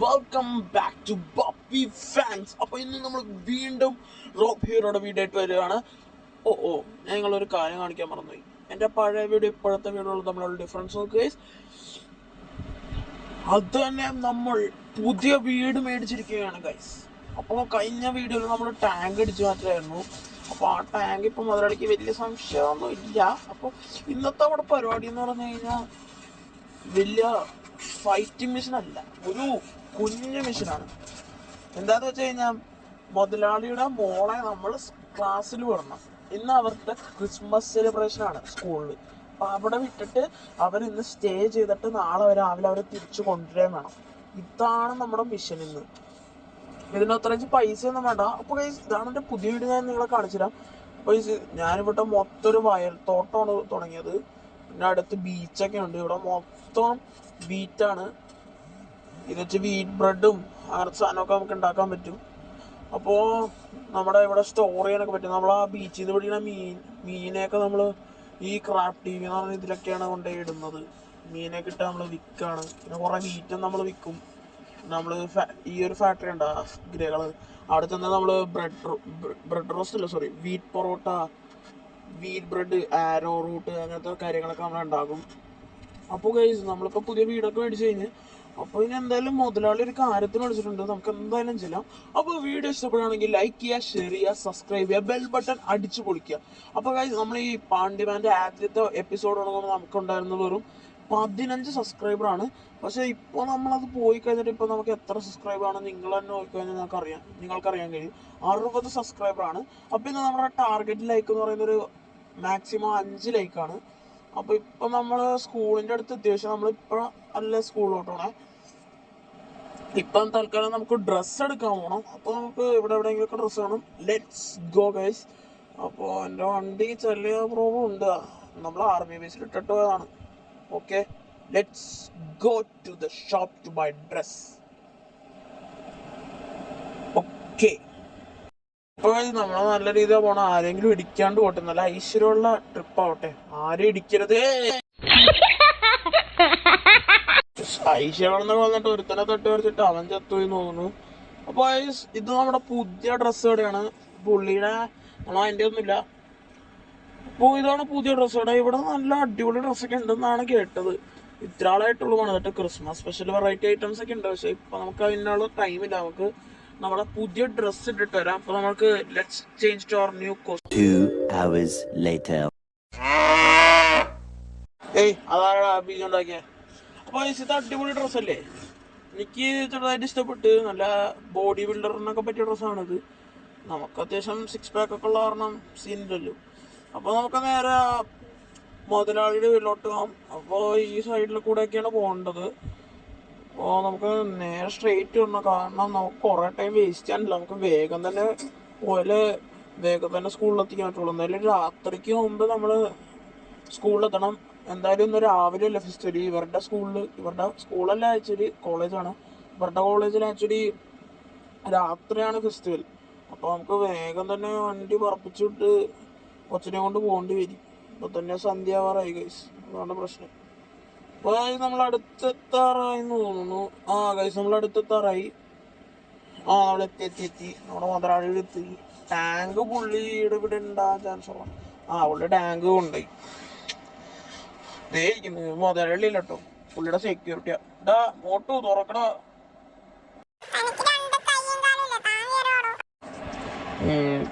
Welcome back to Boppi fans. അപ്പോൾ ഇന്ന് നമ്മൾ വീണ്ടും റോപ്പ് ഹീറോയുടെ വീഡിയോ ആയിട്ട് വരികയാണ്. ഞങ്ങളൊരു കാര്യം കാണിക്കാൻ മറന്നുപോയി. എൻ്റെ പഴയ വീഡിയോ ഇപ്പോഴത്തെ വീഡിയോയിൽ തമ്മിലുള്ള ഡിഫറൻസ് നോക്കുക. അത് തന്നെ നമ്മൾ പുതിയ വീട് മേടിച്ചിരിക്കുകയാണ് ഗൈസ്. അപ്പോൾ കഴിഞ്ഞ വീഡിയോയിൽ നമ്മൾ ടാങ്ക് അടിച്ചു മാറ്റായിരുന്നു. അപ്പോൾ ആ ടാങ്ക് ഇപ്പം മുതലാളിക്ക് വലിയ സംശയമൊന്നും ഇല്ല. അപ്പോൾ ഇന്നത്തെ അവിടെ പരിപാടി എന്ന് പറഞ്ഞു കഴിഞ്ഞാൽ വലിയ ഫൈറ്റിംഗ് മെഷീൻ അല്ല, ഒരു കുഞ്ഞു മെഷീനാണ്. എന്താന്ന് വെച്ച് കഴിഞ്ഞാൽ മുതലാളിയുടെ മോളെ നമ്മൾ ക്ലാസ്സിൽ വിടണം. ഇന്ന് അവരുടെ ക്രിസ്മസ് സെലിബ്രേഷൻ ആണ് സ്കൂളിൽ. അപ്പം അവിടെ വിട്ടിട്ട് അവരിന്ന് സ്റ്റേ ചെയ്തിട്ട് നാളെ രാവിലെ അവരെ തിരിച്ചു കൊണ്ടുവരാൻ വേണം. ഇതാണ് നമ്മുടെ മിഷൻ. ഇന്ന് ഇതിനത്രച്ച് പൈസ ഒന്നും വേണ്ട. അപ്പോൾ ഇതാണ് എൻ്റെ പുതിയ വീട്. ഞാൻ നിങ്ങളെ കാണിച്ചു തരാം. അപ്പോൾ ഞാനിവിടെ മൊത്തം ഒരു വയൽത്തോട്ടമാണ് തുടങ്ങിയത്. പിന്നെ അടുത്ത് ബീച്ചൊക്കെ ഉണ്ട്. ഇവിടെ മൊത്തം വീറ്റാണ്. ഇത് വെച്ച് വീറ്റ് ബ്രെഡും അങ്ങനത്തെ സാധനമൊക്കെ നമുക്ക് ഉണ്ടാക്കാൻ പറ്റും. അപ്പോൾ നമ്മുടെ ഇവിടെ സ്റ്റോർ ചെയ്യാനൊക്കെ പറ്റും. നമ്മൾ ആ ബീച്ചിൽ നിന്ന് പിടിക്കുന്ന മീനെയൊക്കെ നമ്മൾ ഈ ക്രാഫ്റ്റിംഗ് എന്ന് പറഞ്ഞ ഇതിലൊക്കെയാണ് കൊണ്ടുപോയി ഇടുന്നത്. മീനൊക്കെ ഇട്ട് നമ്മൾ വിൽക്കുകയാണ്. പിന്നെ കുറേ വീറ്റും നമ്മൾ വിൽക്കും. നമ്മൾ ഈ ഒരു ഫാക്ടറി ഉണ്ട് ഗ്രഹകൾ, അവിടെ ചെന്നാൽ നമ്മൾ ബ്രെഡ് റോസ്റ്റ് അല്ല sorry wheat parotta, wheat bread, arrowroot അങ്ങനത്തെ കാര്യങ്ങളൊക്കെ നമ്മൾ ഉണ്ടാകും. അപ്പോൾ ഗൈസ് നമ്മളിപ്പോൾ പുതിയ വീടൊക്കെ മേടിച്ച് കഴിഞ്ഞ് അപ്പോൾ ഇനി എന്തായാലും മുതലാളി ഒരു കാര്യത്തിന് വിളിച്ചിട്ടുണ്ട്. നമുക്ക് എന്തായാലും ചെയ്യാം. അപ്പോൾ വീഡിയോ ഇഷ്ടപ്പെടുകയാണെങ്കിൽ ലൈക്ക് ചെയ്യുക, ഷെയർ ചെയ്യുക, സബ്സ്ക്രൈബ് ചെയ്യുക, ബെൽ ബട്ടൺ അടിച്ചു പൊളിക്കുക. അപ്പോൾ ഗൈസ് നമ്മൾ ഈ പാണ്ഡിമാൻ്റെ ആദ്യത്തെ എപ്പിസോഡ് തുടങ്ങുമ്പോൾ നമുക്കുണ്ടായിരുന്നത് വെറും 15 സബ്സ്ക്രൈബറാണ്. പക്ഷേ ഇപ്പോൾ നമ്മളത് പോയി കഴിഞ്ഞിട്ട് ഇപ്പോൾ നമുക്ക് എത്ര സബ്സ്ക്രൈബറാണ് നിങ്ങൾ തന്നെ നോക്കിക്കഴിഞ്ഞാൽ നിങ്ങൾക്കറിയാൻ കഴിയും. 60 സബ്സ്ക്രൈബറാണ്. അപ്പോൾ ഇന്ന് നമ്മുടെ ടാർഗറ്റ് ലൈക്ക് എന്ന് പറയുന്നൊരു മാക്സിമം 5 ലൈക്കാണ്. അപ്പോൾ ഇപ്പം നമ്മൾ സ്കൂളിൻ്റെ അടുത്ത് അത്യാവശ്യം നമ്മളിപ്പോൾ അല്ല സ്കൂളിലോട്ട് പോകണേ. ഇപ്പം തൽക്കാലം നമുക്ക് ഡ്രസ്സ് എടുക്കാൻ പോകണം. അപ്പോൾ നമുക്ക് എവിടെയെങ്കിലുമൊക്കെ ഡ്രസ്സ് വേണം. Let's go guys. അപ്പോൾ എൻ്റെ വണ്ടി ചെറിയ പ്രോബ്ലം ഉണ്ട്. നമ്മൾ ആർമി ബേസിൽ ഇട്ടിട്ട് പോയതാണ്. Okay, let's go to the shop to buy dress. Okay, ഇപ്പോൾ നമ്മൾ നല്ല രീതിയിൽ പോകണം. ആരെങ്കിലും ഇടിക്കാണ്ട് പോട്ടെ, നല്ല ഐശ്വര്യമുള്ള ട്രിപ്പ് ആവട്ടെ. ആരും ഇടിക്കരുത്. ഐശ്വര്യമെന്ന് വന്നിട്ട് ഒരുത്തനെ തട്ടി വരച്ചിട്ട് അവൻ ചത്തുപോയി തോന്നുന്നു. അപ്പോൾ ഇത് നമ്മുടെ പുതിയ ഡ്രസ്സ് കടയാണ്. പുള്ളിയുടെ അതിൻ്റെ ഒന്നുമില്ല. അപ്പോൾ ഇതാണ് പുതിയ ഡ്രസ്സ് കട. ഇവിടെ നല്ല അടിപൊളി ഡ്രസ്സൊക്കെ ഉണ്ടെന്നാണ് കേട്ടത്. ഇത്ര ആളായിട്ടുള്ളൂ വന്നിട്ട്. ക്രിസ്മസ് സ്പെഷ്യൽ വെറൈറ്റി ഐറ്റംസ് ഒക്കെ ഉണ്ട്. പക്ഷേ ഇപ്പം നമുക്ക് അതിനുള്ള ടൈമില്ല. നമുക്ക് നമ്മുടെ പുതിയ ഡ്രസ്സ് ഇട്ടിട്ട് വരാം. അപ്പോൾ നമുക്ക് let's change to our new costume. 2 hours later. അതാണ് ബീജുണ്ടാക്കിയ. അപ്പോൾ ഇത് അടിപൊളി ഡ്രസ്സല്ലേ. എനിക്ക് ചെറുതായിട്ട് ഇഷ്ടപ്പെട്ട്. നല്ല ബോഡി ബിൽഡറിനൊക്കെ പറ്റിയ ഡ്രസ്സാണിത്. നമുക്ക് അത്യാവശ്യം 6 പാക്ക് ഒക്കെ ഉള്ള കാരണം സീനില്ലല്ലോ. അപ്പോൾ നമുക്ക് നേരെ മുതലാളിയുടെ വീട്ടിലോട്ട് പോകാം. അപ്പോൾ ഈ സൈഡിൽ കൂടെയൊക്കെയാണ് പോകേണ്ടത്. അപ്പോൾ നമുക്ക് നേരെ സ്ട്രെയിറ്റ് വരണം. കാരണം നമുക്ക് കുറേ ടൈം വേസ്റ്റ് ചെയ്യാനില്ല. നമുക്ക് വേഗം തന്നെ പോലെ വേഗം തന്നെ സ്കൂളിലെത്തിക്കാൻ പറ്റുള്ളൂ. എന്തായാലും രാത്രിക്ക് മുമ്പ് നമ്മൾ സ്കൂളിലെത്തണം. എന്തായാലും ഇന്ന് രാവിലെ അല്ല ഫെസ്റ്റിവൽ. ഇവരുടെ സ്കൂളല്ല, ആക്ച്വലി കോളേജാണ്. ഇവരുടെ കോളേജിൽ ആക്ച്വലി രാത്രിയാണ് ഫെസ്റ്റിവൽ. അപ്പോൾ നമുക്ക് വേഗം തന്നെ വണ്ടി പറപ്പിച്ചിട്ട് കൊച്ചിനെ കൊണ്ട് പോകേണ്ടി വരും. ഇപ്പോൾ തന്നെ സന്ധ്യാവാറായി ഗൈസ്. അതാണ് പ്രശ്നം. അപ്പോൾ നമ്മൾ അടുത്തെത്താറായി എന്ന് തോന്നുന്നു. ഗൈസ് നമ്മൾ അടുത്തെത്താറായി. നമ്മൾ എത്തി. നമ്മുടെ മുതലാളിയുടെ എത്തി. ടാങ്ക് പുള്ളിയുടെ ഇവിടെ ഉണ്ടാകാൻ ചാൻസ് ഉള്ള. പുള്ളി ടാങ്ക് കൊണ്ടുപോയി. ഇരിക്കുന്നത് മുതലാളി ഇല്ല കേട്ടോ, പുള്ളിയുടെ സെക്യൂരിറ്റിയാ. മോട്ടു തുറക്കട.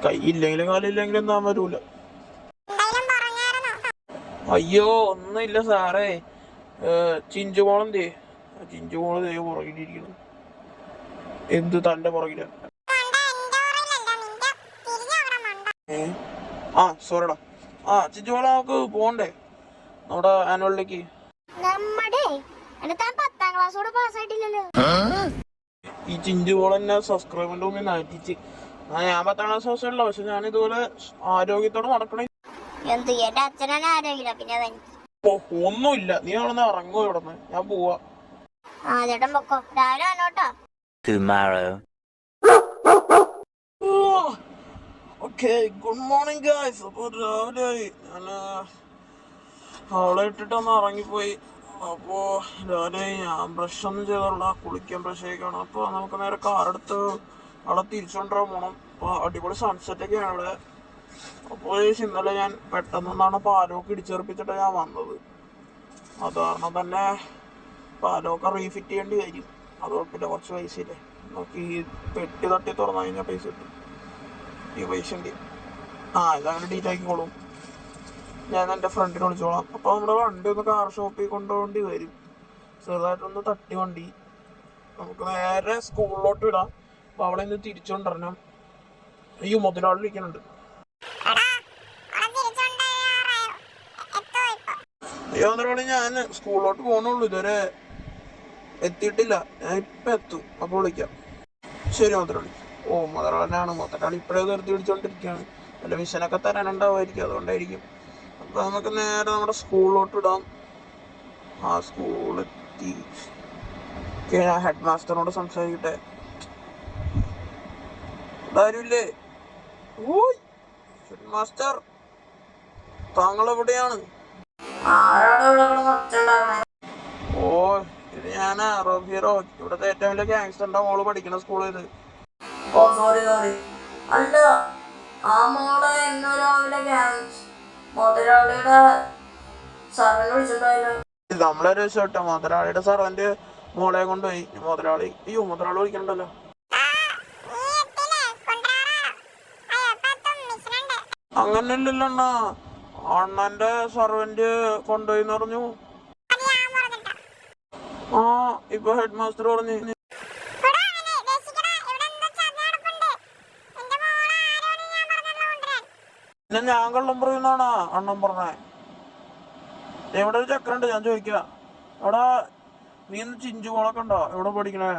കൈയില്ലെങ്കിലും കാലില്ലെങ്കിലും എന്താ വരൂല. അയ്യോ ഒന്നുമില്ല സാറേ. ചിഞ്ചുമോളെന്തേ? ചിഞ്ചുമോള് ദേ പുറകിലിരിക്കുന്നു. എന്ത് തന്റെ പുറകില? സോറിടാ. ചിഞ്ചുമോളെ നമുക്ക് പോണ്ടേ നമ്മുടെ ആനുവലിലേക്ക്? ഈ ചിഞ്ചുമോൾ തന്നെ സബ്സ്ക്രൈബറിന്റെ മുമ്പിൽ നാറ്റിച്ച്. ഞാൻ 10ാം ക്ലാസ് അവസരമല്ല. പക്ഷെ ഞാൻ ഇതുപോലെ ആരോഗ്യത്തോടെ നടക്കണേ. ഒന്നുമില്ല, നീ അവിടെ നിന്ന് ഇറങ്ങുമോ? ഇവിടെ നിന്ന് ഞാൻ പോവാ. Good morning guys. അപ്പോൾ രാവിലെ ആയി. ഞാൻ അവളെ ഇട്ടിട്ടൊന്ന് ഇറങ്ങിപ്പോയി. അപ്പോ ഞാൻ ബ്രഷ് ഒന്നും ചെയ്തോളാം, കുളിക്കാൻ ബ്രഷ് കഴിക്കണം. അപ്പൊ നമുക്ക് നേരെ കാറെടുത്ത് അവിടെ തിരിച്ചുകൊണ്ടിരാൻ പോണം. അപ്പൊ അടിപൊളി സൺസെറ്റ് ഒക്കെയാണ് ഇവിടെ. അപ്പോൾ ഇന്നലെ ഞാൻ പെട്ടെന്നാണ് പാലമൊക്കെ ഇടിച്ചെറുപ്പിച്ചിട്ട് ഞാൻ വന്നത്. അത് കാരണം തന്നെ പാലമൊക്കെ റീഫിറ്റ് ചെയ്യേണ്ടി വരും. അത് കുഴപ്പമില്ല, കുറച്ച് പൈസ ഇല്ലേ, നമുക്ക് ഈ പെട്ടി തട്ടി തുറന്നു കഴിഞ്ഞാൽ പൈസ കിട്ടും. ഈ പൈസ ഉണ്ട്. ഇതങ്ങനെ ഡീറ്റ് ആക്കിക്കോളും. ഞാൻ എൻ്റെ ഫ്രണ്ടിനെ വിളിച്ചോളാം. അപ്പോൾ നമ്മുടെ വണ്ടി ഒന്ന് കാർ ഷോപ്പിൽ കൊണ്ടുപോകേണ്ടി വരും. ചെറുതായിട്ടൊന്ന് തട്ടി വണ്ടി നമുക്ക് നേരെ സ്കൂളിലോട്ട് വിടാം. അപ്പോൾ അവിടെ നിന്ന് തിരിച്ചുകൊണ്ടിരണം. ഈ മുതലാളി ഇരിക്കുന്നുണ്ട്. അയ്യോ മുതലാളി, ഞാൻ സ്കൂളിലോട്ട് പോകണുള്ളൂ, ഇതുവരെ എത്തിയിട്ടില്ല. ഞാൻ ഇപ്പം എത്തും, അപ്പോൾ വിളിക്കാം. ശരി മുതലാളി. മുതലാളിനാണ്. മുതലാളി ഇപ്പോഴേ നിർത്തി വിളിച്ചോണ്ടിരിക്കുകയാണ്. വല്ല മിഷനൊക്കെ തരാനുണ്ടാവുമായിരിക്കും, അതുകൊണ്ടായിരിക്കും. അപ്പൊ നമുക്ക് നേരെ നമ്മുടെ സ്കൂളിലോട്ട് ഇടാം. സ്കൂളെത്തി. ഞാൻ ഹെഡ് മാസ്റ്ററിനോട് സംസാരിക്കട്ടെ. ആരുമില്ലേ? ഹെഡ് മാസ്റ്റർ, താങ്കൾ എവിടെയാണ്? ഇത് ഞാനാ റോബിറോ, ഇവിടുത്തെ ഏറ്റവും വലിയ ഗാങ്സ്റ്ററിന്റെ മോള് പഠിക്കുന്ന സ്കൂളിൽ. ഇത് അല്ല, ആ മോളെ ഇന്ന് രാവിലെ മുതലാളിയുടെ സർവന്റ് വിളിച്ചിട്ടായില്ല. നമ്മളെ രക്ഷപ്പെട്ട മുതലാളിയുടെ സർവന്റ് മോളെ കൊണ്ടുപോയി. മുതലാളി വിളിക്കണ്ടല്ലോ. അങ്ങനല്ലല്ലോ അണ്ണാ, അണ്ണന്റെ സർവന്റ് കൊണ്ടുപോയി പറഞ്ഞു. ഇപ്പൊ ഹെഡ് മാസ്റ്റർ പറഞ്ഞു. ഞാൻ കള്ളം പറയുന്നാണാ അണ്ണൻ പറഞ്ഞേ. എവിടെ ഒരു ചക്കറുണ്ട്, ഞാൻ ചോദിക്കുക. അവിടെ നീ ഇന്ന് ചിഞ്ചുമോളൊക്കെ ഉണ്ടോ? എവിടെ പഠിക്കണേ?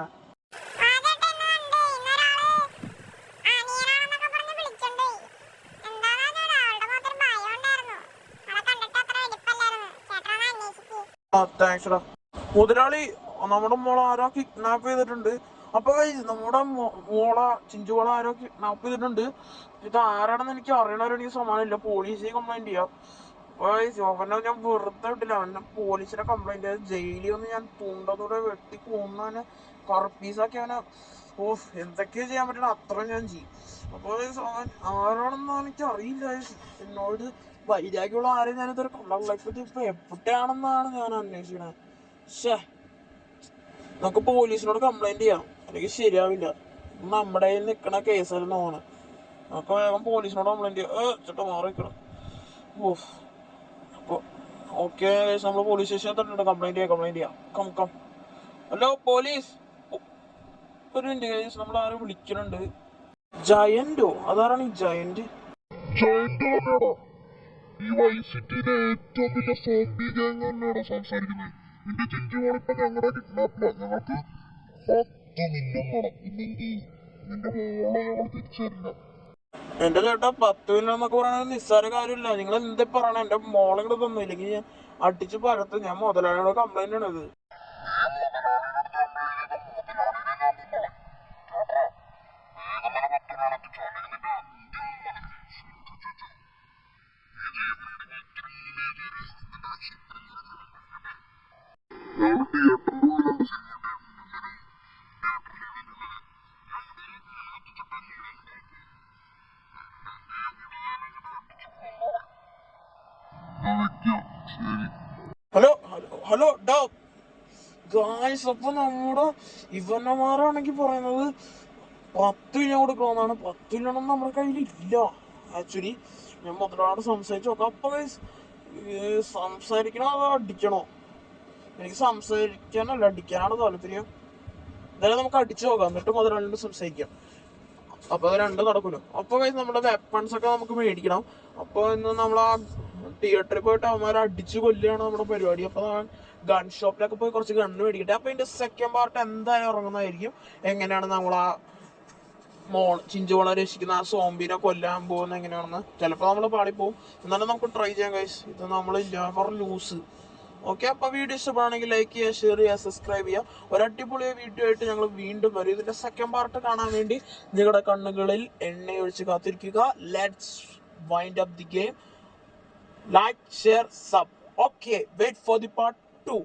താങ്ക്സ് ഡാ. മുതലാളി, നമ്മുടെ മോളെ ആരോ കിഡ്നാപ്പ് ചെയ്തിട്ടുണ്ട്. അപ്പൊ നമ്മുടെ ചിഞ്ചുമോളെ ആരോ കിഡ്നാപ്പ് ചെയ്തിട്ടുണ്ട്. ഇത് ആരാണെന്ന് എനിക്ക് അറിയണവരെനിക്ക് സമാനമില്ല. പോലീസിൽ കംപ്ലൈന്റ് ചെയ്യാം. അവനെ ഞാൻ വെറുതെ വിട്ടില്ല. അവനെ പോലീസിനെ കംപ്ലൈന്റ് ചെയ്ത് ജയിലിൽ ഒന്ന് ഞാൻ തുണ്ടതോടെ വെട്ടി കൊന്നവനെ കറുപ്പീസാക്കി അവനെ എന്തൊക്കെയാ ചെയ്യാൻ പറ്റണം അത്ര ഞാൻ ചെയ്യും. അപ്പൊ ആരാണെന്ന് എനിക്ക് അറിയില്ല. എന്നോട് വൈരാഗ്യമുള്ള ആരെയും ഞാനിതൊരു കള്ളപ്പറ്റി ഇപ്പൊ എവിടെയാണെന്നാണ് ഞാൻ അന്വേഷിക്കണേ. നമുക്ക് പോലീസിനോട് കംപ്ലൈന്റ് ചെയ്യാം, അല്ലെങ്കിൽ ശരിയാവില്ല. നമ്മുടെ കയ്യിൽ നിൽക്കണ കേസല്ലെന്ന് തോന്നണം. നമുക്ക് വേഗം പോലീസിനോട് കംപ്ലൈന്റ് ചെയ്യാം. ചേട്ടാ മാറിക്കണം. അപ്പൊ ഓക്കെ, നമ്മൾ പോലീസ് സ്റ്റേഷനിൽ തന്നെ കംപ്ലൈന്റ് ചെയ്യാം. കം. ഹലോ പോലീസ്, ഒരു മിനിറ്റ് കേസ്, നമ്മൾ ആരും വിളിക്കുന്നുണ്ട്. ജയന്റോ? അതാരാണ് ഈ ജയന്റ്? ഈ വൈസിറ്റിയിലെ ഏറ്റവും വലിയ സോംബി ഗാങ് തന്നെയാണ് സംസാരിക്കുന്നത്. നിന്റെ ചിഞ്ചുമോളിപ്പോ ഞങ്ങളുടെ കിഡ്നാപ്പില്ല. ഞങ്ങൾക്ക് 10 മില്യൺ വേണം, ഇല്ലെങ്കിൽ നിന്റെ മോളെ ഞങ്ങൾ തിരിച്ചറിയില്ല. എന്റെ ചേട്ടാ, 10 മില്യൺ എന്നൊക്കെ പറയണത് നിസ്സാര കാര്യമില്ല. നിങ്ങൾ എന്താ പറയണേ? എന്റെ മോളെ കൂടെ തന്നു, ഇല്ലെങ്കിൽ ഞാൻ അടിച്ച് പരത്ത്. ഞാൻ മുതലാളിയോട് കംപ്ലൈന്റ് ആണത്. ഹലോ ഡോ ഗായ്സ്. അപ്പൊ നമ്മുടെ ഇവന്മാരാണെങ്കിൽ പറയുന്നത് 10 മില്യൺ കൊടുക്കണമെന്നാണ്. 10 മില്യൺ ഒന്നും നമ്മുടെ കയ്യിലില്ല. ആക്ച്വലി ഞാൻ മുതലാളോട് സംസാരിച്ചു നോക്കാം. അപ്പൊ സംസാരിക്കണോ അതോ അടിക്കണോ? എനിക്ക് സംസാരിക്കാനല്ല, അടിക്കാനാണ് താല്പര്യം. എന്തായാലും നമുക്ക് അടിച്ചു നോക്കാം, എന്നിട്ട് മുതലാളിയോട് സംസാരിക്കാം. അപ്പൊ അത് രണ്ടും നടക്കുമല്ലോ. അപ്പൊ നമ്മുടെ വെപ്പൺസ് ഒക്കെ നമുക്ക് മേടിക്കണം. അപ്പൊ ഇന്ന് നമ്മൾ ആ തിയേറ്ററിൽ പോയിട്ട് അവന്മാരെ അടിച്ചു കൊല്ലുകയാണ് നമ്മുടെ പരിപാടി. അപ്പൊ ഗൺ ഷോപ്പിലൊക്കെ പോയി കുറച്ച് ഗണ്ണ് മേടിക്കട്ടെ. അപ്പൊ ഇതിന്റെ സെക്കൻഡ് പാർട്ട് എന്തായാലും ഇറങ്ങുന്നതായിരിക്കും. എങ്ങനെയാണ് നമ്മൾ ആ ചിഞ്ചുമോളെ രക്ഷിക്കുന്ന ആ സോംബിനെ കൊല്ലാൻ പോകുന്ന എങ്ങനെയാണെന്ന്. ചിലപ്പോൾ നമ്മൾ പാളിപ്പോവും, എന്നാലും നമുക്ക് ട്രൈ ചെയ്യാം ഗൈസ്. ഇത് നമ്മൾ നെവർ ലൂസ്. ഓക്കെ, അപ്പൊ വീഡിയോ ഇഷ്ടപ്പെടുകയാണെങ്കിൽ ലൈക്ക് ചെയ്യുക, ഷെയർ ചെയ്യുക, സബ്സ്ക്രൈബ് ചെയ്യുക. ഒരു അടിപൊളിയ വീഡിയോ ആയിട്ട് ഞങ്ങൾ വീണ്ടും വരും. ഇതിന്റെ സെക്കൻഡ് പാർട്ട് കാണാൻ വേണ്ടി നിങ്ങളുടെ കണ്ണുകളിൽ എണ്ണയൊഴിച്ച് കാത്തിരിക്കുക. Let's wind up the game. Like, share, sub. Okay, wait for the part 2.